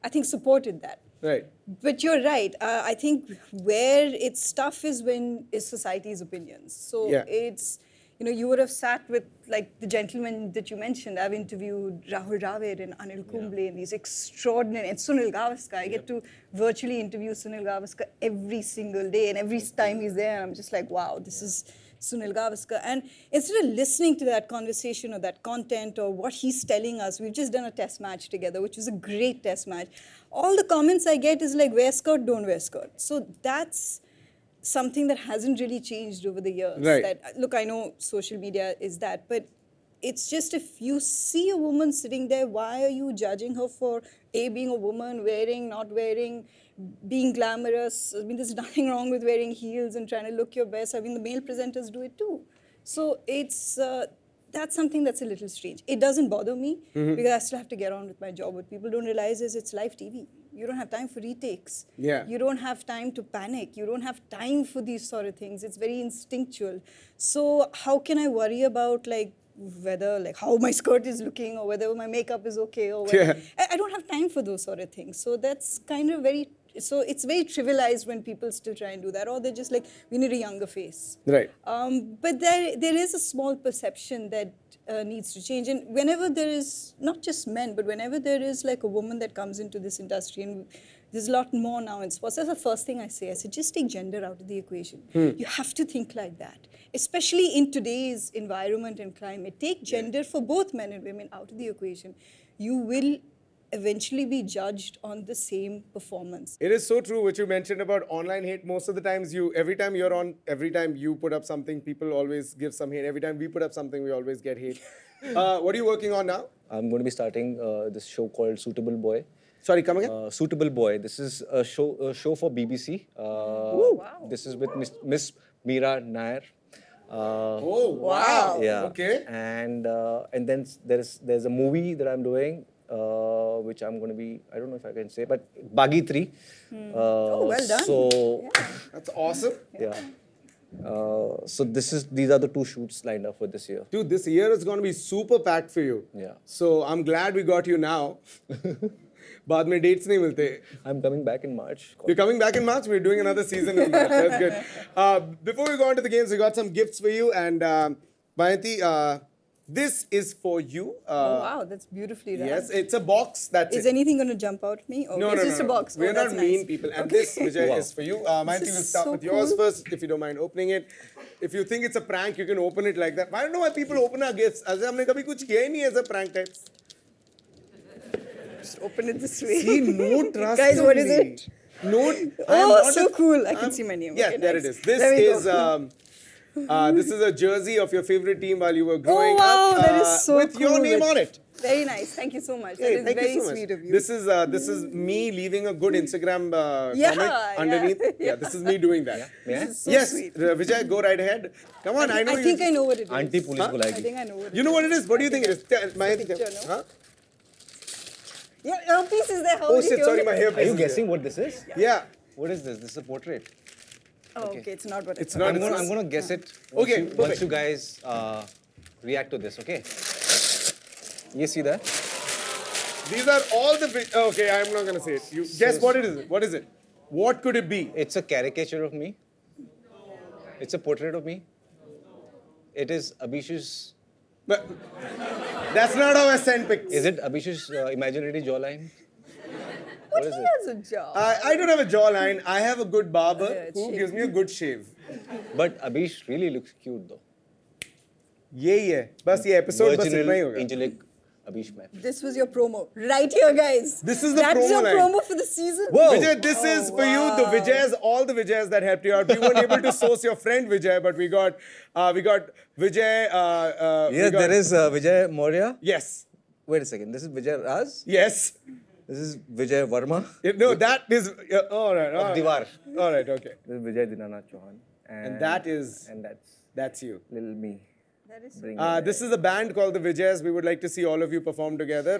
I think, supported that. Right. But you're right. I think where it's tough is when is society's opinions. So Yeah. it's, you would have sat with like the gentleman that you mentioned. I've interviewed Rahul Dravid and Anil Kumble and these extraordinary, and Sunil Gavaskar. I get to virtually interview Sunil Gavaskar every single day, and every time he's there, I'm just like, wow, this is Sunil Gavaskar. And instead of listening to that conversation or that content or what he's telling us, we've just done a test match together, which was a great test match. All the comments I get is like, wear skirt, don't wear skirt. So that's something that hasn't really changed over the years. Right. That, look, I know social media is that, but it's just if you see a woman sitting there, why are you judging her for being a woman, wearing, not wearing, being glamorous? I mean, there's nothing wrong with wearing heels and trying to look your best. I mean, the male presenters do it too. So it's that's something that's a little strange. It doesn't bother me because I still have to get on with my job. What people don't realize is it's live TV. You don't have time for retakes. Yeah. You don't have time to panic. You don't have time for these sort of things. It's very instinctual. So how can I worry about whether how my skirt is looking or whether my makeup is okay or whether, I don't have time for those sort of things. So that's kind of so it's very trivialized when people still try and do that, or they're just like, we need a younger face. Right. But there is a small perception that needs to change. And whenever there is, not just men, but whenever there is like a woman that comes into this industry, and there's a lot more now in sports, that's the first thing I say. I say, just take gender out of the equation. You have to think like that. Especially in today's environment and climate. Take gender for both men and women out of the equation. You will eventually be judged on the same performance. It is so true what you mentioned about online hate. Most of the times every time you put up something, people always give some hate. Every time we put up something, we always get hate. What are you working on now? I'm going to be starting this show called Suitable Boy. Sorry, come again? Suitable Boy. This is a show for BBC. This is with Miss Meera Nair. Oh, wow. Yeah. Okay. And then there's a movie that I'm doing, which I'm going to be, I don't know if I can say, but Baghi 3. Well done. So, That's awesome. yeah. So these are the 2 shoots lined up for this year. Dude, this year is going to be super packed for you. Yeah. So I'm glad we got you now. बाद में dates नहीं मिलते. I'm coming back in March. You're coming back in March? We're doing another season in March. That's good. Before we go on to the games, we got some gifts for you. And Mayanti, This is for you. Oh, wow, that's beautifully done. Yes, it's a box. That's Is it. anything going to jump out at me? Oh, No, it's no, just no, a no. box. We're Oh, not that's mean nice. people. And Okay. this, Vijay, is for you. Mansi, This we'll is start so with yours cool. first, if you don't mind opening it. If you think it's a prank, you can open it like that. I don't know why people open our gifts. As हमने कभी कुछ किया ही नहीं as a prank types. Just open it this way. See, no trust. Guys, in what is me. it? No. Oh, so cool. I can see my name. Yeah, Okay, there nice. it is. This There we is go. this is a jersey of your favorite team while you were growing Oh, wow, up. that is so with cool. your name on it. Very nice. Thank you so much. Hey, that is thank very you so much. sweet of you. This is me leaving a good Instagram Yeah, comment yeah, underneath. yeah. This is me doing that. Yeah. This is so yes, sweet. Vijay, go right ahead. Come on, I know I think I know what it is. Auntie police Huh? बुलाएगी. I think I know what it is. You know what it is? What do you think it is? My picture, no? Huh? Your earpiece is there. How Oh would you shit, know sorry, it? my hair. Are you guessing what this is? Yeah. What is this? This is a portrait. Oh, okay. It's not what It's I not. thought. I'm gonna guess it. Okay, Once perfect. you guys react to this, okay? You see that? These are all the. Okay, I'm not gonna say it. You guess what it is. What is it? What could it be? It's a caricature of me. It's a portrait of me. It is Abhish's. But that's not how I send pics. Is it Abhish's imaginary jawline? What is he it? has a job. I don't have a jawline. I have a good barber Yeah, it's who shaved. gives me a good shave. But Abhish really looks cute though. यही है. बस ये episode बस इतना ही Virginal होगा. angelic Abhish man. This was your promo. Right here, guys. This is the That's promo your line. promo for the season. Vijay, this is for you, the Vijayas, all the Vijayas that helped you out. We weren't able to source your friend Vijay, but we got Vijay. Yes, there is Vijay Maurya. Yes. Wait a second. This is Vijay Raz. Yes. This is Vijay Verma. No, that is all right. All Of right. Diwar. All right. Okay. This is Vijay Dinanath Chauhan. And that is. And That's you. little me. That is This is a band called the Vijayas. We would like to see all of you perform together.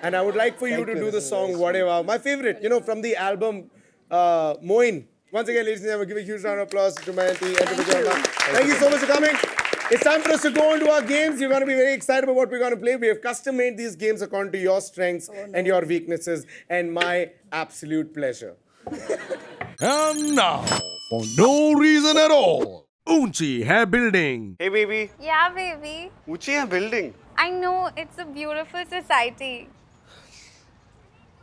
And I would like for you to do the song Whatever. My favorite, from the album Moin. Once again, ladies and gentlemen, give a huge round of applause to Mayanti and to Vijay Verma. Thank you so much for coming. It's time for us to go into our games. You're going to be very excited about what we're going to play. We have custom made these games according to your strengths and your weaknesses and my absolute pleasure. And now, for no reason at all, Unchi Hair Building. Hey baby, Yeah, baby. ऊंची है building. I know it's a beautiful society.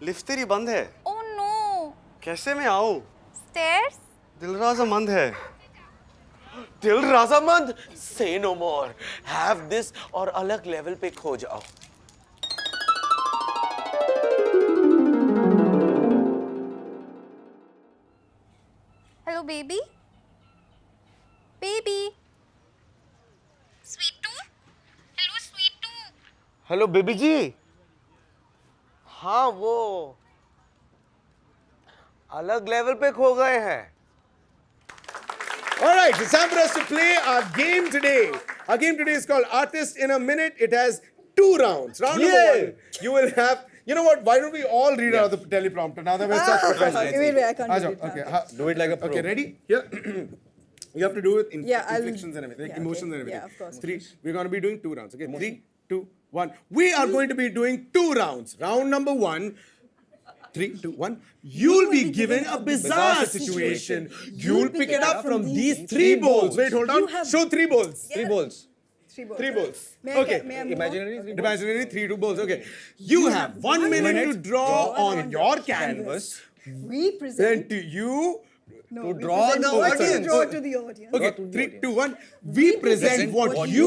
Lift तेरी बंद है. Oh no. कैसे मैं आऊँ? Stairs? दिल राजामंद है. दिल राजामंद? Say no more. Have this और अलग लेवल पे खो जाओ. Hello, baby? Baby? Sweet too? Hello, sweet too. Hello baby जी. हाँ वो अलग लेवल पे खो गए हैं. All right, it's time for us to play our game today. Our game today is called Artist in a Minute. It has 2 rounds. Round number 1, you will have. You know what? Why don't we all read out the teleprompter now that we're such professionals? Wait, I can't do it. Okay, Do it like a pro. okay, ready? Here. You have to do it in Yeah, I'll- inflections and everything, like yeah, emotions okay. and everything. Yeah, of course. 3. We're going to be doing 2 rounds. Okay, 3, 2, 1. We are going to be doing 2 rounds. Round number 1. 3, 2, 1. You'll be given a bizarre situation. You'll pick it up from these 3 bowls. Wait, hold on. Show 3 bowls. 3 bowls. 3 bowls. May I Okay. may I move on? Imaginary 3 bowls. Imaginary 3 bowls. Okay. You have 1 minute to draw on your canvas. We present. Then to you. No, to we draw present the what you audience. draw to the audience. Okay, 3, 2, 1. We present what you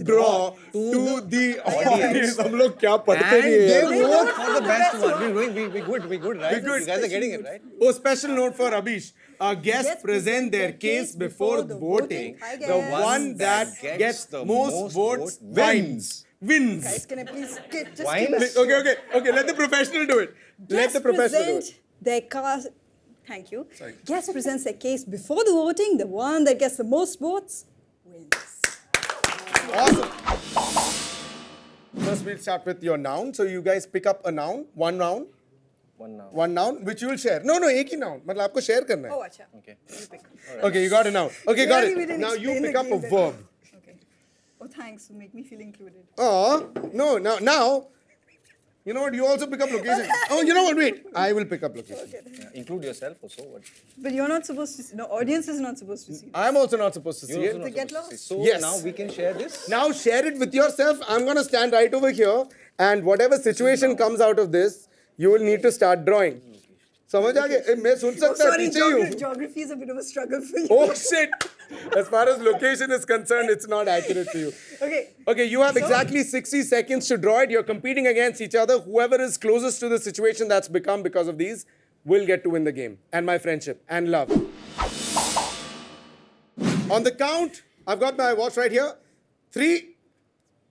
draw to the audience. हम लोग क्या पढ़ते And नहीं हैं they यार? vote for the best one. We good, right? We good. You guys are getting it, right? Oh, special note for Abhish. Our guests present their case before the voting. Hi, The guys. one that gets the most votes wins. Guys, can I please get just Wine? give us- Okay. Let the professional do it. Let the professional do it. present their cast. Thank you. Guest presents their case before the voting. The one that gets the most votes wins. Awesome. First, we'll start with your noun. So you guys pick up a noun, one noun, One noun. which you will share. No, एक ही noun. मतलब आपको share करना है. Oh, acha. Okay. Okay, you got a noun. Okay, got Really, we it. didn't Now you explain pick the up a game that verb. Okay. Oh, thanks. You make me feel included. No, now You know what? You also pick up location. Oh, you know what? Wait. I will pick up location. Yeah, include yourself also. What? But you're not supposed to see. No, audience is not supposed to see. I'm also not supposed to see You're it. also not They get supposed to lost. see. So Yes. now we can share this. Now share it with yourself. I'm gonna stand right over here, and whatever situation comes out of this, you will need to start drawing. समझ आ गया? मैं सुन Oh, सकता sorry, पीछे ही हूँ. geography is a bit of a struggle for you. Oh shit! As far as location is concerned, it's not accurate for you. Okay. Okay, you have exactly 60 seconds to draw it. You're competing against each other. Whoever is closest to the situation that's become because of these will get to win the game. And my friendship and love. On the count, I've got my watch right here. 3,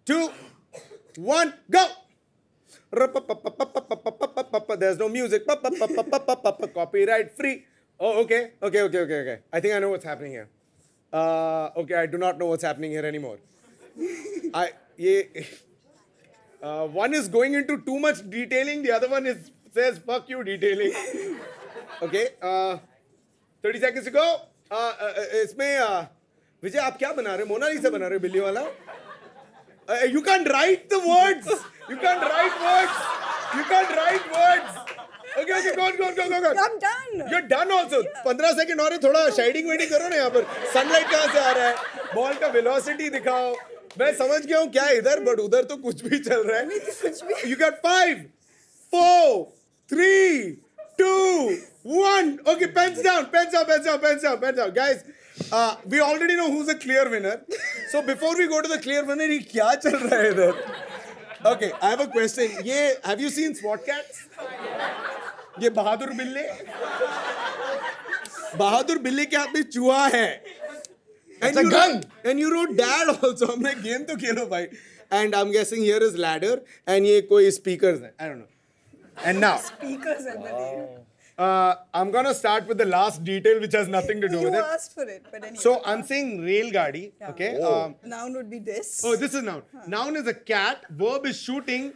2, 1, go! There's no music. Copyright free. Oh, okay. Okay. I think I know what's happening here. Okay, I do not know what's happening here anymore. One is going into too much detailing. The other one says fuck you detailing. Okay. 30 seconds to go. इसमें विजय आप क्या बना रहे हो? Mona Lisa बना रहे हो बिल्ली वाला? You can't write the words. You can't write words. Okay, go on. I'm done. You're done also. 15 second और है, थोड़ा शेडिंग वेडिंग करो ना यहाँ पर. सनलाइट कहाँ से आ रहा है? बॉल का वेलोसिटी दिखाओ. मैं समझ गया हूँ क्या इधर, बट उधर तो कुछ भी चल रहा है. You got 5, 4, 3, 2, 1. Okay, pens down. Guys, we already know who's the clear winner. So before we go to the clear winner, ये क्या चल रहा है इधर? Okay, I have a question. Have you seen SWAT cats? ये बहादुर बिल्ले? बहादुर बिल्ले के हाथ में चूहा है. And It's a gun. And you wrote dad also. I'm like, game तो खेलो भाई. And I'm guessing here is ladder and ये कोई speakers है. I don't know. And now. Speakers and the name. I'm gonna start with the last detail which has nothing to do with You it. asked for it, but anyway. So I'm saying rail gadi. Yeah. Okay. Noun would be this. Oh, this is noun. Noun is a cat. Verb is shooting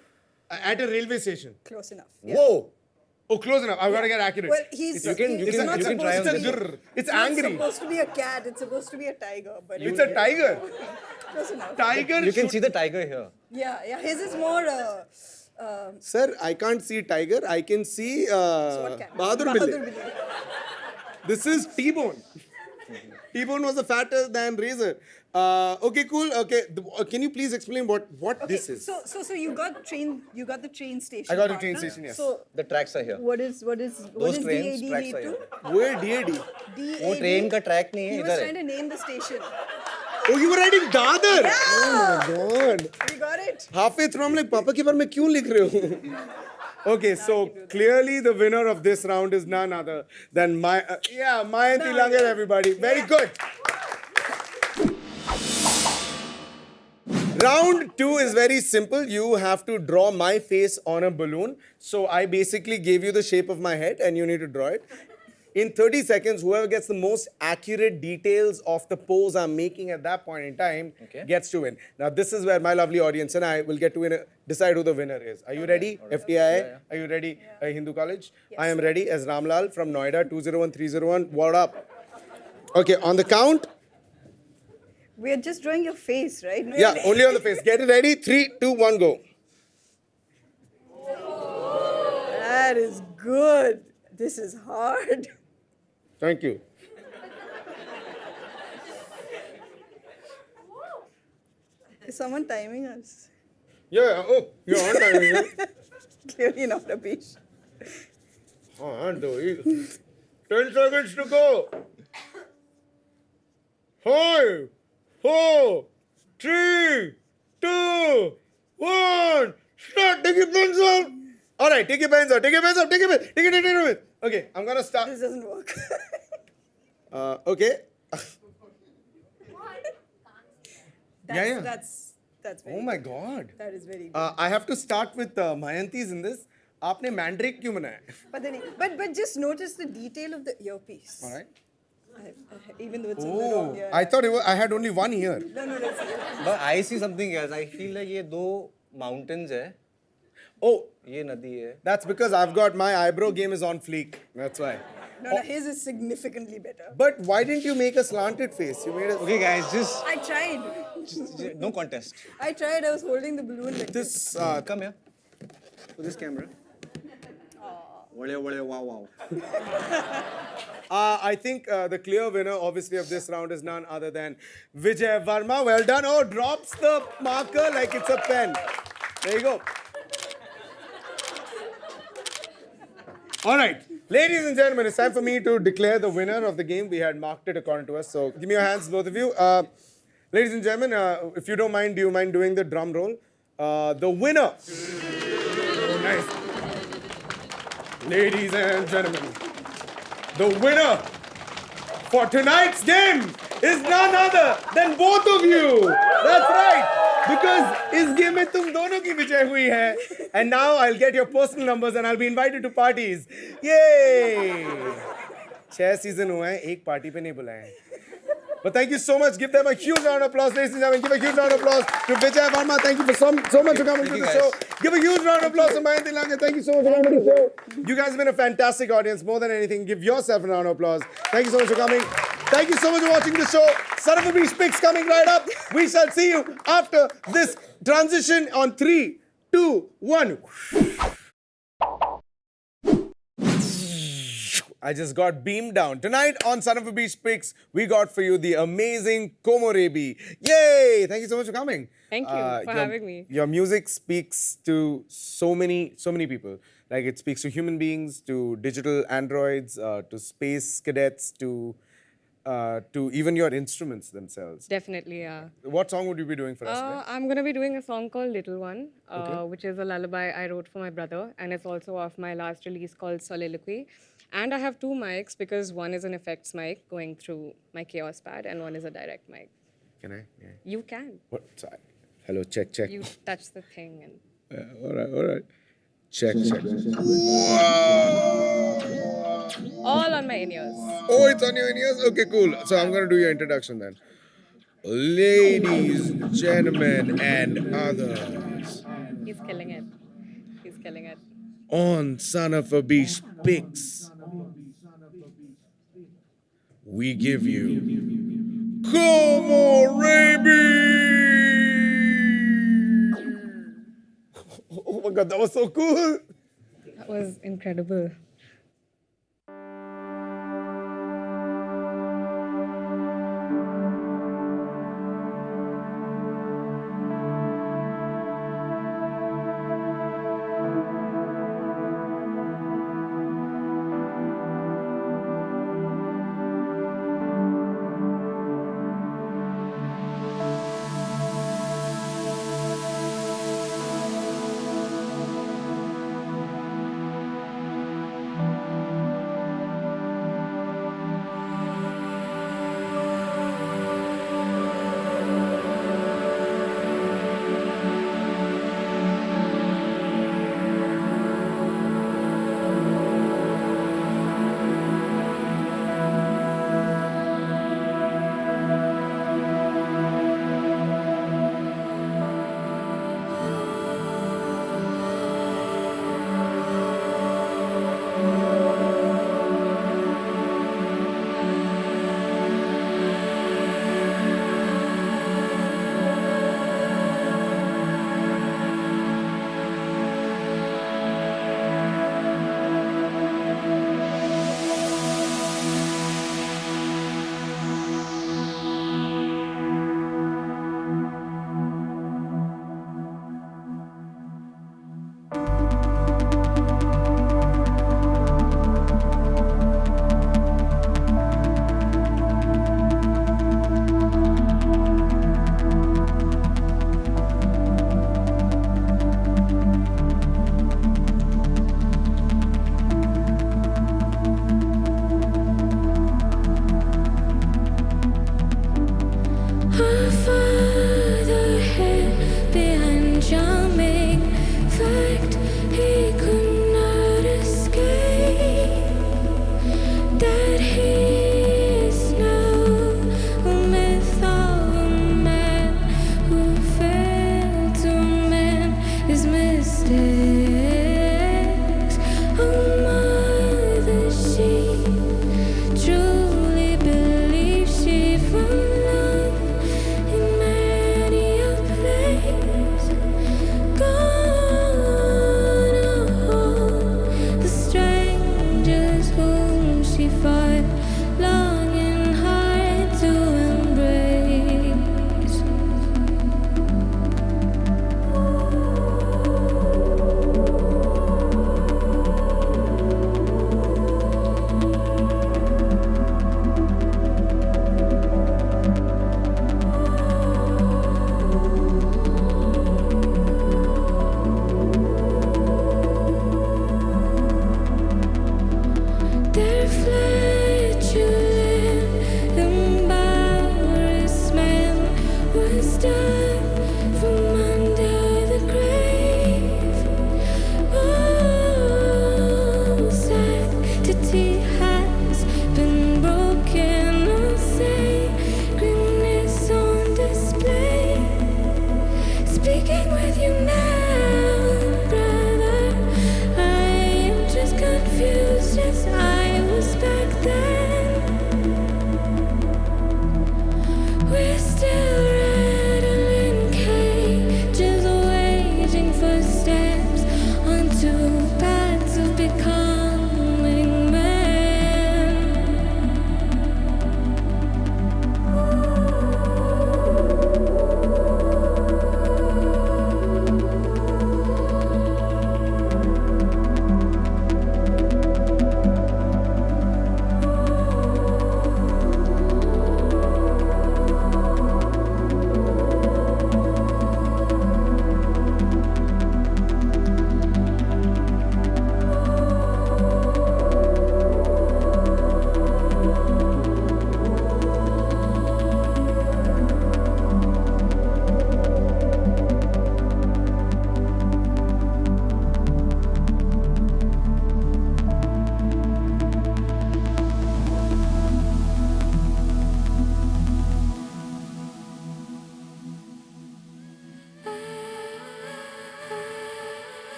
at a railway station. Close enough. Whoa. Oh, close enough. I've got to get accurate. Well, he's It's not supposed to be. It's It's not angry. supposed to be a cat. It's supposed to be a tiger. But It's a tiger. Close enough. Tiger. You can see the tiger here. Yeah. His is more. Sir, I can't see tiger. I can see Bahadur Billy. This is T-Bone. T-Bone was a fatter than Razor. Okay, cool. Okay, can you please explain what this is? So you got the train station. I got a part, train na? station. Yes. So The tracks are here. what is Those trains, DAD tracks lead are to? here. Where DAD? वो train का track नहीं है, He इधर was है. trying to name the station. Oh, you were writing Dadar. Yeah. Oh my God. You got it. Halfway through, I'm like, Papa के बारे में क्यों लिख रहे हो? Okay, so clearly the winner of this round is none other than Mayanti Langar, everybody. Very good. Round 2 is very simple. You have to draw my face on a balloon. So I basically gave you the shape of my head and you need to draw it. In 30 seconds, whoever gets the most accurate details of the pose I'm making at that point in time gets to win. Now, this is where my lovely audience and I will get to decide who the winner is. Are you ready, FTI? Are you ready, Hindu College? Yes. I am ready as Ramlal from Noida, 201301. What up? Okay, on the count. We're just drawing your face, right? No, Yeah, only on the face. Get it ready. 3, 2, 1, go. That is good. This is hard. Thank you. Is someone timing us? Yeah, oh, you're on time. Clearly not a patient. 10 seconds to go. 5, 4, 3, 2, 1. Start. Take your pens out. All right, take your pens out. Take your pens out. Take it. Okay, I'm gonna start. This doesn't work. Okay. That's very Oh my God. That is very good. I have to start with Mayanti's in this. आपने mandrake क्यों बनाया? But just notice the detail of the earpiece. All right. Even though it's on the wrong ear. I thought I had only one here. No, that's it. But I see something else. I feel like ये दो mountains है. Oh, ये नदी है. that's because I've got my eyebrow game is on fleek. That's why. No, his is significantly better. But why didn't you make a slanted face? You made a... Okay, guys, just I tried. no contest. I tried. I was holding the balloon like this. Come here. for this camera. Wow. I think the clear winner, obviously, of this round is none other than Vijay Varma. Well done. Oh, drops the marker like it's a pen. There you go. All right. Ladies and gentlemen, it's time for me to declare the winner of the game. We had marked it according to us. So give me your hands, both of you. Ladies and gentlemen, if you don't mind, do you mind doing the drum roll? The winner. Oh, nice. Ladies and gentlemen, the winner for tonight's game is none other than both of you. That's right. Because इस game में तुम दोनों की विजय हुई है. And now I'll get your personal numbers and I'll be invited to parties. Yay! 6 season हुए हैं, एक party पे नहीं बुलाए हैं. But thank you so much. Give them a huge round of applause, ladies and gentlemen. Give a huge round of applause to Vijay Varma. Thank you for so much for coming to the show. Give a huge round of applause to Mayanti Lange. Thank you so much for coming to the show. You guys have been a fantastic audience. More than anything, give yourself a round of applause. Thank you so much for coming. Thank you so much for watching the show. Son of a Beach picks coming right up. We shall see you after this transition on 3, 2, 1. I just got beamed down. Tonight on Son of a Beach Picks, we got for you the amazing Komorebi. Yay! Thank you so much for coming. Thank you for having me. Your music speaks to so many people. Like it speaks to human beings, to digital androids, to space cadets, to even your instruments themselves. Definitely, yeah. What song would you be doing for us today? I'm going to be doing a song called Little One, which is a lullaby I wrote for my brother, and it's also off my last release called Soliloquy. And I have 2 mics because one is an effects mic going through my Chaos Pad and one is a direct mic. Can I? Yeah. You can. What? Sorry. Hello, check. You touch the thing and... All right. Check. All on my in-ears. Oh, it's on your in-ears? Okay, cool. So I'm going to do your introduction then. Ladies, gentlemen, and others. He's killing it. On Son of a Beach Picks, we give you Komorebi! Oh my God, that was so cool! That was incredible.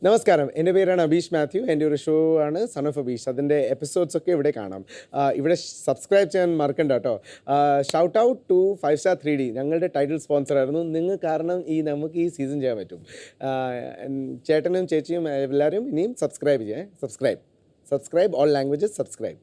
നമസ്കാരം, എൻ്റെ പേരാണ് അബീഷ് മാത്യു. എൻ്റെ ഒരു show ആണ് son of Abeesh. അതിൻ്റെ episodes ഒക്കെ ഇവിടെ കാണാം. ഇവിടെ സബ്സ്ക്രൈബ് ചെയ്യാൻ മറക്കണ്ട കേട്ടോ. Shout out to 5 Star 3D, ഞങ്ങളുടെ ടൈറ്റിൽ സ്പോൺസർ ആയിരുന്നു. നിങ്ങൾ കാരണം നമുക്ക് ഈ സീസൺ ചെയ്യാൻ പറ്റും. ചേട്ടനും ചേച്ചിയും എല്ലാവരും ഇനിയും സബ്സ്ക്രൈബ് ചെയ്യേ. Subscribe all languages, subscribe.